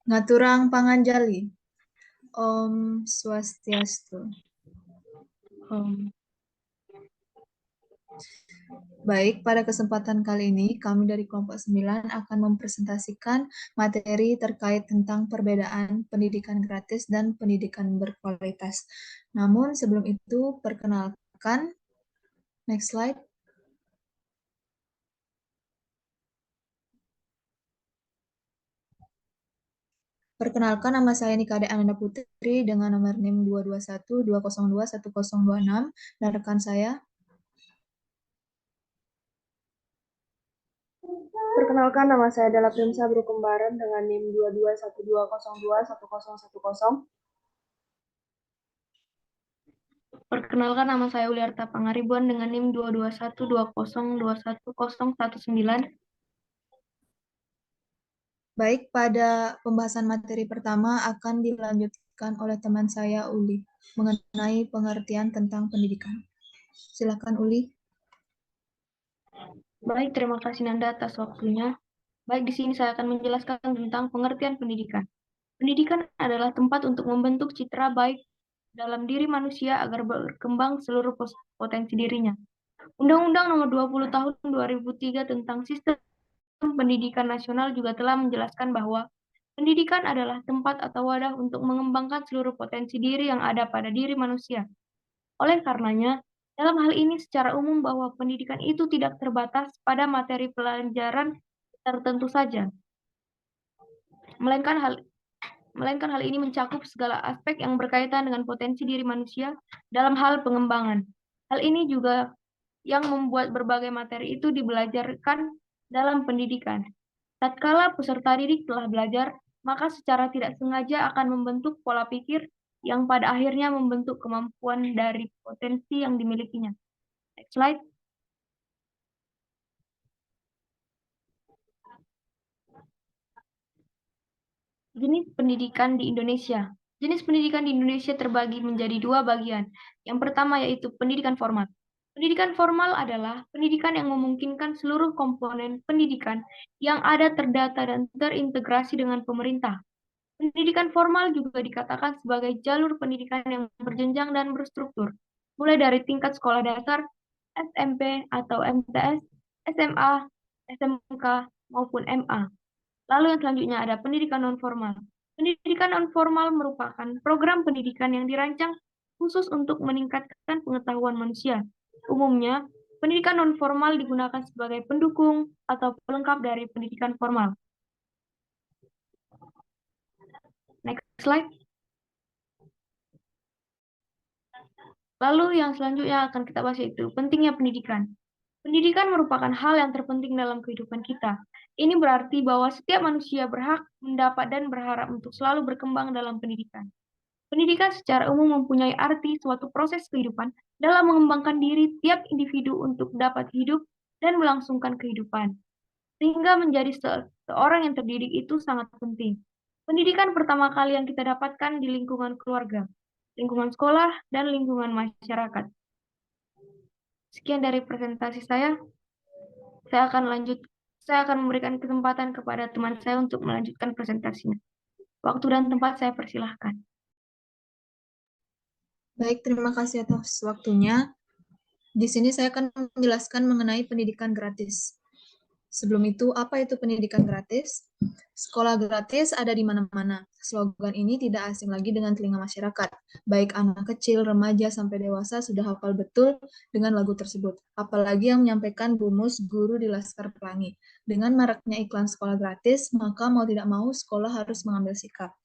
Ngaturang panganjali. Om Swastiastu. Baik, pada kesempatan kali ini kami dari kelompok 9 akan mempresentasikan materi terkait tentang perbedaan pendidikan gratis dan pendidikan berkualitas. Namun sebelum itu perkenalkan, next slide. Perkenalkan, nama saya Nikade Ananda Putri dengan nomor NIM 22120210026 dan rekan saya. Perkenalkan, nama saya adalah Primsa Brukembaran dengan NIM 22120210010. Perkenalkan, nama saya Uliarta Pangaribuan dengan NIM 22120210019. Baik, pada pembahasan materi pertama akan dilanjutkan oleh teman saya Uli mengenai pengertian tentang pendidikan. Silakan Uli. Baik, terima kasih Nanda atas waktunya. Baik, di sini saya akan menjelaskan tentang pengertian pendidikan. Pendidikan adalah tempat untuk membentuk citra baik dalam diri manusia agar berkembang seluruh potensi dirinya. Undang-Undang Nomor 20 Tahun 2003 tentang Sistem Pendidikan Nasional juga telah menjelaskan bahwa pendidikan adalah tempat atau wadah untuk mengembangkan seluruh potensi diri yang ada pada diri manusia. Oleh karenanya, dalam hal ini secara umum bahwa pendidikan itu tidak terbatas pada materi pelajaran tertentu saja, melainkan hal ini mencakup segala aspek yang berkaitan dengan potensi diri manusia dalam hal pengembangan. Hal ini juga yang membuat berbagai materi itu dibelajarkan dalam pendidikan. Tatkala peserta didik telah belajar, maka secara tidak sengaja akan membentuk pola pikir yang pada akhirnya membentuk kemampuan dari potensi yang dimilikinya. Next slide. Jenis pendidikan di Indonesia. Jenis pendidikan di Indonesia terbagi menjadi dua bagian. Yang pertama yaitu pendidikan formal. Pendidikan formal adalah pendidikan yang memungkinkan seluruh komponen pendidikan yang ada terdata dan terintegrasi dengan pemerintah. Pendidikan formal juga dikatakan sebagai jalur pendidikan yang berjenjang dan berstruktur, mulai dari tingkat sekolah dasar, SMP atau MTS, SMA, SMK, maupun MA. Lalu yang selanjutnya ada pendidikan non-formal. Pendidikan non-formal merupakan program pendidikan yang dirancang khusus untuk meningkatkan pengetahuan manusia. Umumnya, pendidikan non-formal digunakan sebagai pendukung atau pelengkap dari pendidikan formal. Next slide. Lalu yang selanjutnya akan kita bahas yaitu pentingnya pendidikan. Pendidikan merupakan hal yang terpenting dalam kehidupan kita. Ini berarti bahwa setiap manusia berhak mendapat dan berharap untuk selalu berkembang dalam pendidikan. Pendidikan secara umum mempunyai arti suatu proses kehidupan dalam mengembangkan diri tiap individu untuk dapat hidup dan melangsungkan kehidupan. Sehingga menjadi seorang yang terdidik itu sangat penting. Pendidikan pertama kali yang kita dapatkan di lingkungan keluarga, lingkungan sekolah, dan lingkungan masyarakat. Sekian dari presentasi saya. Saya akan memberikan kesempatan kepada teman saya untuk melanjutkan presentasinya. Waktu dan tempat saya persilahkan. Baik, terima kasih atas waktunya. Di sini saya akan menjelaskan mengenai pendidikan gratis. Sebelum itu, apa itu pendidikan gratis? Sekolah gratis ada di mana-mana. Slogan ini tidak asing lagi dengan telinga masyarakat. Baik anak kecil, remaja, sampai dewasa sudah hafal betul dengan lagu tersebut. Apalagi yang menyampaikan Bu Mus, guru di Laskar Pelangi. Dengan maraknya iklan sekolah gratis, maka mau tidak mau sekolah harus mengambil sikap.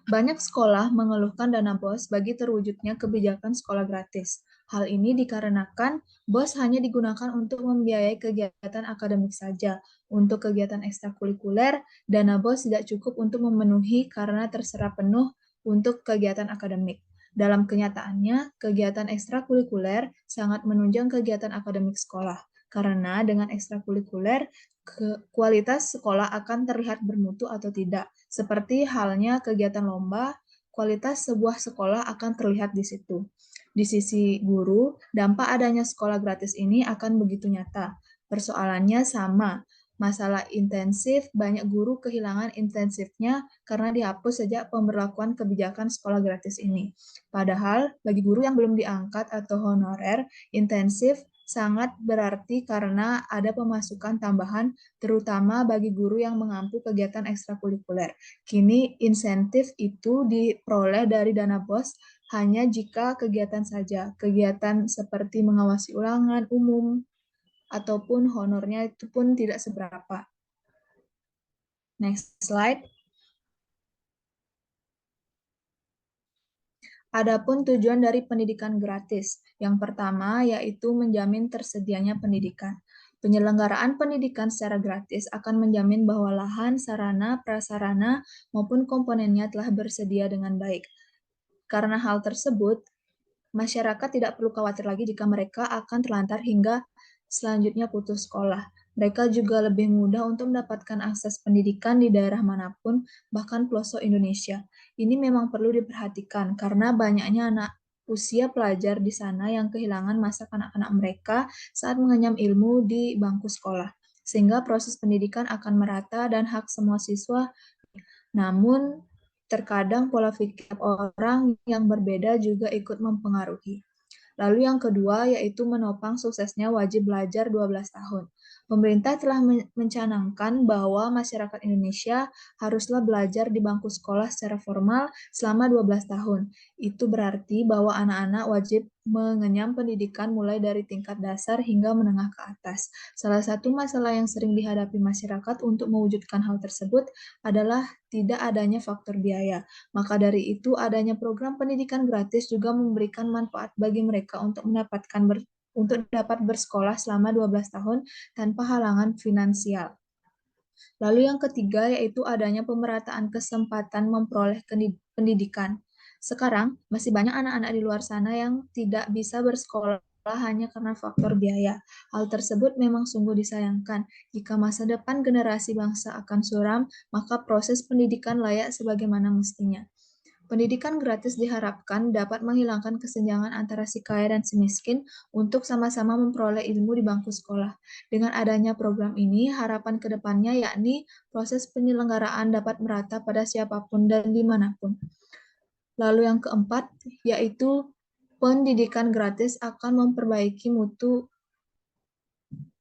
Banyak sekolah mengeluhkan dana BOS bagi terwujudnya kebijakan sekolah gratis. Hal ini dikarenakan BOS hanya digunakan untuk membiayai kegiatan akademik saja. Untuk kegiatan ekstrakurikuler, dana BOS tidak cukup untuk memenuhi karena terserap penuh untuk kegiatan akademik. Dalam kenyataannya, kegiatan ekstrakurikuler sangat menunjang kegiatan akademik sekolah. Karena dengan ekstrakurikuler, kualitas sekolah akan terlihat bermutu atau tidak. Seperti halnya kegiatan lomba, kualitas sebuah sekolah akan terlihat di situ. Di sisi guru, dampak adanya sekolah gratis ini akan begitu nyata. Persoalannya sama, Masalah intensif, banyak guru kehilangan intensifnya karena dihapus sejak pemberlakuan kebijakan sekolah gratis ini. Padahal, bagi guru yang belum diangkat atau honorer, intensif sangat berarti karena ada pemasukan tambahan, terutama bagi guru yang mengampu kegiatan ekstrakurikuler. Kini, insentif itu diperoleh dari dana BOS hanya jika kegiatan saja, kegiatan seperti mengawasi ulangan umum, ataupun honornya itu pun tidak seberapa. Next slide. Adapun tujuan dari pendidikan gratis, yang pertama yaitu menjamin tersedianya pendidikan. Penyelenggaraan pendidikan secara gratis akan menjamin bahwa lahan, sarana, prasarana, maupun komponennya telah bersedia dengan baik. Karena hal tersebut, masyarakat tidak perlu khawatir lagi jika mereka akan terlantar hingga selanjutnya putus sekolah. Mereka juga lebih mudah untuk mendapatkan akses pendidikan di daerah manapun, bahkan pelosok Indonesia. Ini memang perlu diperhatikan karena banyaknya anak usia pelajar di sana yang kehilangan masa kanak-kanak mereka saat mengenyam ilmu di bangku sekolah. Sehingga proses pendidikan akan merata dan hak semua siswa. Namun, terkadang pola pikir orang yang berbeda juga ikut mempengaruhi. Lalu yang kedua yaitu menopang suksesnya wajib belajar 12 tahun. Pemerintah telah mencanangkan bahwa masyarakat Indonesia haruslah belajar di bangku sekolah secara formal selama 12 tahun. Itu berarti bahwa anak-anak wajib mengenyam pendidikan mulai dari tingkat dasar hingga menengah ke atas. Salah satu masalah yang sering dihadapi masyarakat untuk mewujudkan hal tersebut adalah tidak adanya faktor biaya. Maka dari itu, adanya program pendidikan gratis juga memberikan manfaat bagi mereka untuk dapat bersekolah selama 12 tahun tanpa halangan finansial. Lalu yang ketiga yaitu adanya pemerataan kesempatan memperoleh pendidikan. Sekarang, masih banyak anak-anak di luar sana yang tidak bisa bersekolah hanya karena faktor biaya. Hal tersebut memang sungguh disayangkan. Jika masa depan generasi bangsa akan suram, maka proses pendidikan layak sebagaimana mestinya. Pendidikan gratis diharapkan dapat menghilangkan kesenjangan antara si kaya dan si miskin untuk sama-sama memperoleh ilmu di bangku sekolah. Dengan adanya program ini, harapan ke depannya yakni proses penyelenggaraan dapat merata pada siapapun dan dimanapun. Lalu yang keempat, yaitu pendidikan gratis akan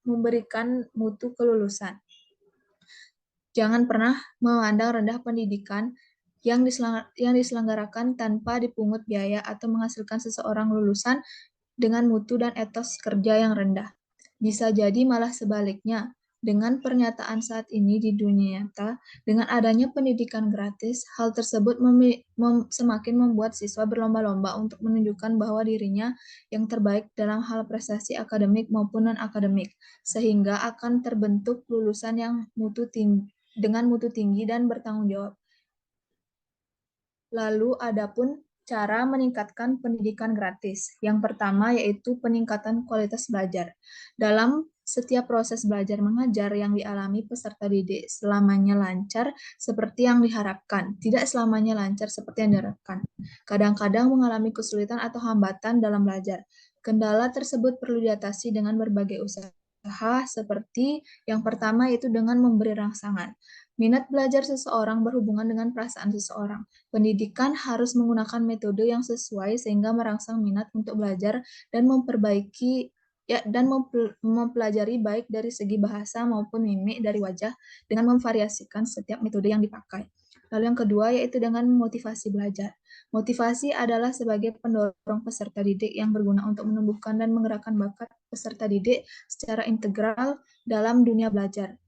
memberikan mutu kelulusan. Jangan pernah memandang rendah pendidikan yang diselenggarakan tanpa dipungut biaya atau menghasilkan seseorang lulusan dengan mutu dan etos kerja yang rendah. Bisa jadi malah sebaliknya. Dengan pernyataan saat ini di dunia nyata, dengan adanya pendidikan gratis, hal tersebut semakin membuat siswa berlomba-lomba untuk menunjukkan bahwa dirinya yang terbaik dalam hal prestasi akademik maupun non-akademik, sehingga akan terbentuk lulusan yang dengan mutu tinggi dan bertanggung jawab. Lalu adapun cara meningkatkan pendidikan gratis. Yang pertama yaitu peningkatan kualitas belajar. Dalam setiap proses belajar mengajar yang dialami peserta didik selamanya lancar seperti yang diharapkan, tidak selamanya lancar seperti yang diharapkan. Kadang-kadang mengalami kesulitan atau hambatan dalam belajar. Kendala tersebut perlu diatasi dengan berbagai usaha seperti yang pertama yaitu dengan memberi rangsangan. Minat belajar seseorang berhubungan dengan perasaan seseorang. Pendidikan harus menggunakan metode yang sesuai sehingga merangsang minat untuk belajar dan mempelajari baik dari segi bahasa maupun mimik dari wajah dengan memvariasikan setiap metode yang dipakai. Lalu yang kedua yaitu dengan motivasi belajar. Motivasi adalah sebagai pendorong peserta didik yang berguna untuk menumbuhkan dan menggerakkan bakat peserta didik secara integral dalam dunia belajar,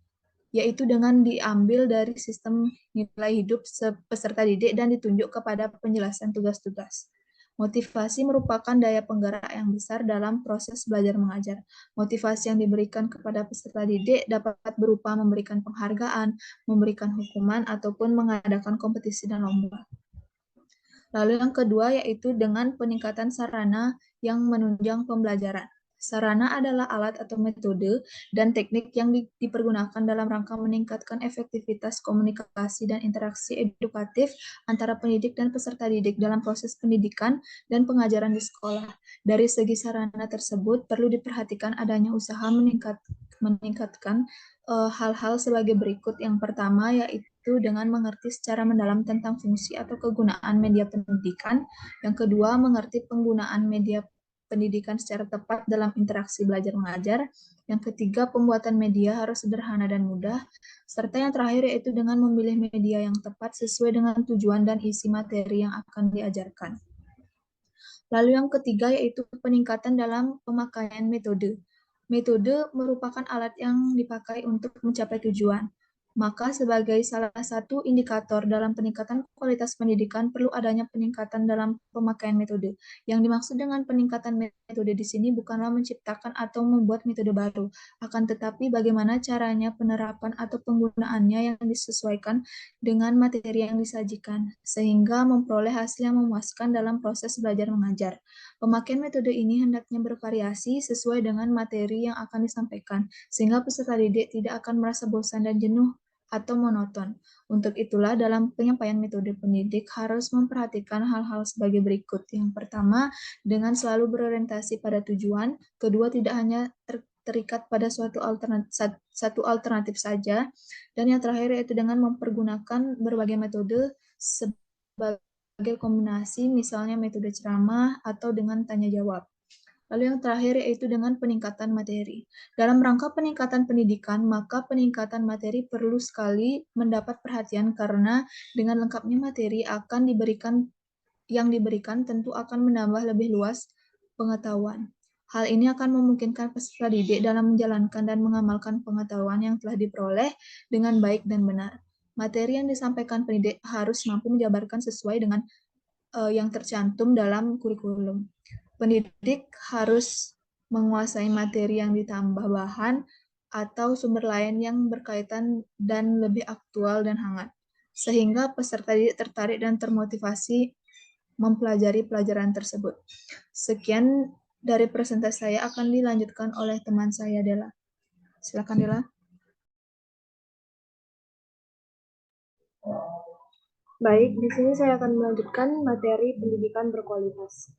yaitu dengan diambil dari sistem nilai hidup peserta didik dan ditunjuk kepada penjelasan tugas-tugas. Motivasi merupakan daya penggerak yang besar dalam proses belajar mengajar. Motivasi yang diberikan kepada peserta didik dapat berupa memberikan penghargaan, memberikan hukuman, ataupun mengadakan kompetisi dan lomba. Lalu yang kedua yaitu dengan peningkatan sarana yang menunjang pembelajaran. Sarana adalah alat atau metode dan teknik yang dipergunakan dalam rangka meningkatkan efektivitas komunikasi dan interaksi edukatif antara pendidik dan peserta didik dalam proses pendidikan dan pengajaran di sekolah. Dari segi sarana tersebut perlu diperhatikan adanya usaha meningkatkan hal-hal sebagai berikut. Yang pertama yaitu dengan mengerti secara mendalam tentang fungsi atau kegunaan media pendidikan. Yang kedua, mengerti penggunaan media pendidikan secara tepat dalam interaksi belajar mengajar. Yang ketiga, pembuatan media harus sederhana dan mudah. Serta yang terakhir yaitu dengan memilih media yang tepat sesuai dengan tujuan dan isi materi yang akan diajarkan. Lalu yang ketiga yaitu peningkatan dalam pemakaian metode. Metode merupakan alat yang dipakai untuk mencapai tujuan. Maka sebagai salah satu indikator dalam peningkatan kualitas pendidikan perlu adanya peningkatan dalam pemakaian metode. Yang dimaksud dengan peningkatan metode di sini bukanlah menciptakan atau membuat metode baru, akan tetapi bagaimana caranya penerapan atau penggunaannya yang disesuaikan dengan materi yang disajikan, sehingga memperoleh hasil yang memuaskan dalam proses belajar mengajar. Pemakaian metode ini hendaknya bervariasi sesuai dengan materi yang akan disampaikan, sehingga peserta didik tidak akan merasa bosan dan jenuh atau monoton. Untuk itulah dalam penyampaian metode pendidik harus memperhatikan hal-hal sebagai berikut. Yang pertama, dengan selalu berorientasi pada tujuan. Kedua, tidak hanya terikat pada satu alternatif saja. Dan yang terakhir yaitu dengan mempergunakan berbagai metode sebagai kombinasi, misalnya metode ceramah atau dengan tanya jawab. Lalu yang terakhir yaitu dengan peningkatan materi. Dalam rangka peningkatan pendidikan, maka peningkatan materi perlu sekali mendapat perhatian karena dengan lengkapnya materi yang diberikan tentu akan menambah lebih luas pengetahuan. Hal ini akan memungkinkan peserta didik dalam menjalankan dan mengamalkan pengetahuan yang telah diperoleh dengan baik dan benar. Materi yang disampaikan pendidik harus mampu menjabarkan sesuai dengan yang tercantum dalam kurikulum. Pendidik harus menguasai materi yang ditambah bahan atau sumber lain yang berkaitan dan lebih aktual dan hangat, sehingga peserta didik tertarik dan termotivasi mempelajari pelajaran tersebut. Sekian dari presentasi saya, akan dilanjutkan oleh teman saya, Dela. Silakan, Dela. Baik, di sini saya akan melanjutkan materi pendidikan berkualitas.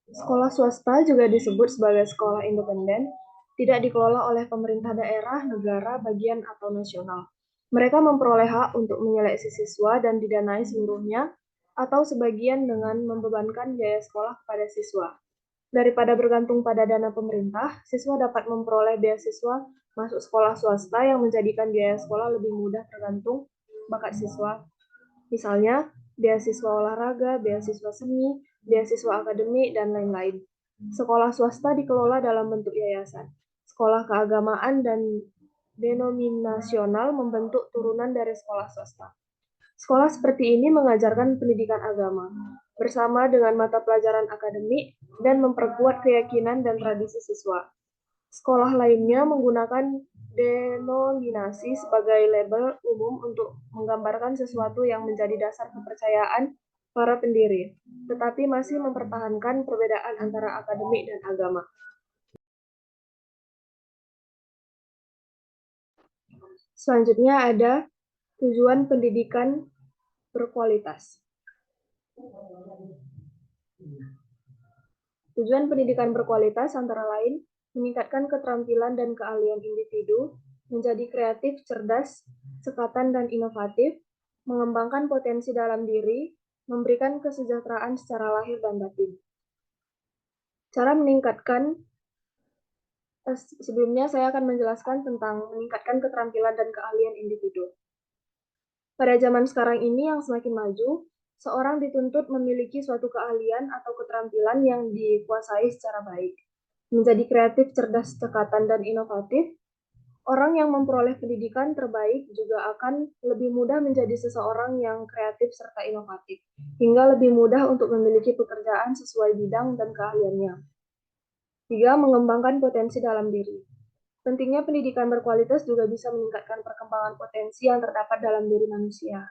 Sekolah swasta juga disebut sebagai sekolah independen, tidak dikelola oleh pemerintah daerah, negara, bagian, atau nasional. Mereka memperoleh hak untuk menyeleksi siswa dan didanai seluruhnya atau sebagian dengan membebankan biaya sekolah kepada siswa. Daripada bergantung pada dana pemerintah, siswa dapat memperoleh beasiswa masuk sekolah swasta yang menjadikan biaya sekolah lebih mudah tergantung bakat siswa. Misalnya, beasiswa olahraga, beasiswa seni, beasiswa akademik, dan lain-lain. Sekolah swasta dikelola dalam bentuk yayasan. Sekolah keagamaan dan denominasional membentuk turunan dari sekolah swasta. Sekolah seperti ini mengajarkan pendidikan agama, bersama dengan mata pelajaran akademik, dan memperkuat keyakinan dan tradisi siswa. Sekolah lainnya menggunakan denominasi sebagai label umum untuk menggambarkan sesuatu yang menjadi dasar kepercayaan para pendiri, tetapi masih mempertahankan perbedaan antara akademik dan agama. Selanjutnya ada tujuan pendidikan berkualitas. Tujuan pendidikan berkualitas antara lain meningkatkan keterampilan dan keahlian individu, menjadi kreatif, cerdas, sekatan, dan inovatif, mengembangkan potensi dalam diri, memberikan kesejahteraan secara lahir dan batin. Cara meningkatkan, sebelumnya saya akan menjelaskan tentang meningkatkan keterampilan dan keahlian individu. Pada zaman sekarang ini yang semakin maju, seorang dituntut memiliki suatu keahlian atau keterampilan yang dikuasai secara baik. Menjadi kreatif, cerdas, cekatan, dan inovatif, orang yang memperoleh pendidikan terbaik juga akan lebih mudah menjadi seseorang yang kreatif serta inovatif, hingga lebih mudah untuk memiliki pekerjaan sesuai bidang dan keahliannya. 3. Mengembangkan potensi dalam diri. Pentingnya pendidikan berkualitas juga bisa meningkatkan perkembangan potensi yang terdapat dalam diri manusia.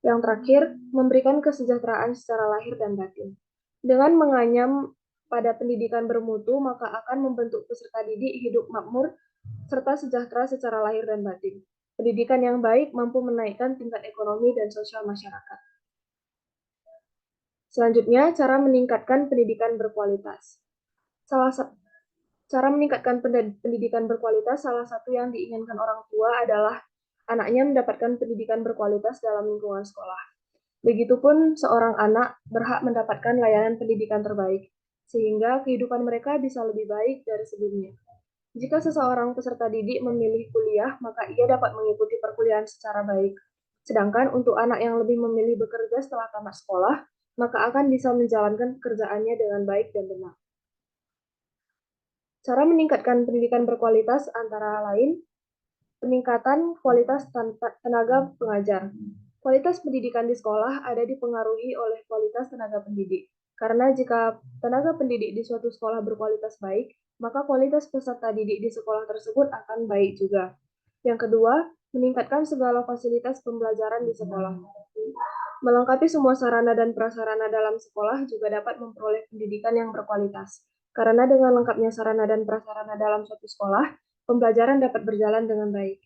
Yang terakhir, memberikan kesejahteraan secara lahir dan batin. Dengan menganyam pada pendidikan bermutu, maka akan membentuk peserta didik hidup makmur serta sejahtera secara lahir dan batin. Pendidikan yang baik mampu menaikkan tingkat ekonomi dan sosial masyarakat. Selanjutnya, cara meningkatkan pendidikan berkualitas. Cara meningkatkan pendidikan berkualitas, salah satu yang diinginkan orang tua adalah anaknya mendapatkan pendidikan berkualitas dalam lingkungan sekolah. Begitupun seorang anak berhak mendapatkan layanan pendidikan terbaik, sehingga kehidupan mereka bisa lebih baik dari sebelumnya. Jika seseorang peserta didik memilih kuliah, maka ia dapat mengikuti perkuliahan secara baik. Sedangkan untuk anak yang lebih memilih bekerja setelah tamat sekolah, maka akan bisa menjalankan pekerjaannya dengan baik dan benar. Cara meningkatkan pendidikan berkualitas antara lain peningkatan kualitas tenaga pengajar. Kualitas pendidikan di sekolah ada dipengaruhi oleh kualitas tenaga pendidik. Karena jika tenaga pendidik di suatu sekolah berkualitas baik, maka kualitas peserta didik di sekolah tersebut akan baik juga. Yang kedua, meningkatkan segala fasilitas pembelajaran di sekolah. Melengkapi semua sarana dan prasarana dalam sekolah juga dapat memperoleh pendidikan yang berkualitas. Karena dengan lengkapnya sarana dan prasarana dalam suatu sekolah, pembelajaran dapat berjalan dengan baik.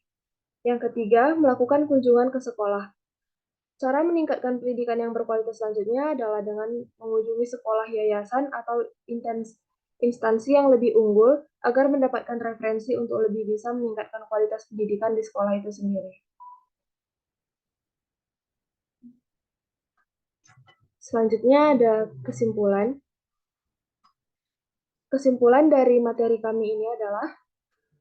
Yang ketiga, melakukan kunjungan ke sekolah. Cara meningkatkan pendidikan yang berkualitas selanjutnya adalah dengan mengunjungi sekolah yayasan atau instansi yang lebih unggul agar mendapatkan referensi untuk lebih bisa meningkatkan kualitas pendidikan di sekolah itu sendiri. Selanjutnya ada kesimpulan. Kesimpulan dari materi kami ini adalah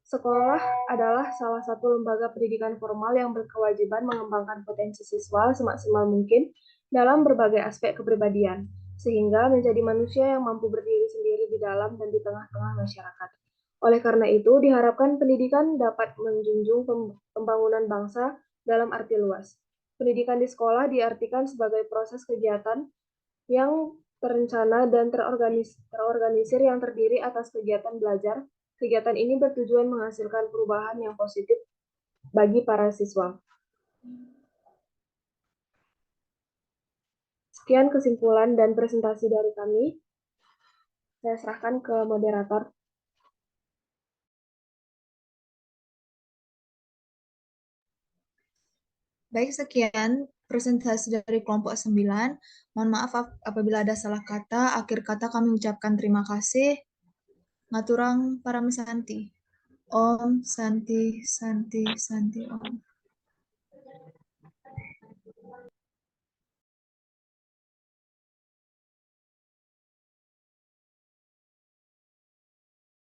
sekolah adalah salah satu lembaga pendidikan formal yang berkewajiban mengembangkan potensi siswa semaksimal mungkin dalam berbagai aspek kepribadian, sehingga menjadi manusia yang mampu berdiri sendiri di dalam dan di tengah-tengah masyarakat. Oleh karena itu, diharapkan pendidikan dapat menjunjung pembangunan bangsa dalam arti luas. Pendidikan di sekolah diartikan sebagai proses kegiatan yang terencana dan terorganisir yang terdiri atas kegiatan belajar. Kegiatan ini bertujuan menghasilkan perubahan yang positif bagi para siswa. Sekian kesimpulan dan presentasi dari kami. Saya serahkan ke moderator. Baik, sekian presentasi dari kelompok 9. Mohon maaf apabila ada salah kata. Akhir kata kami ucapkan terima kasih. Ngaturang para misanti. Om Santi Santi Santi Om.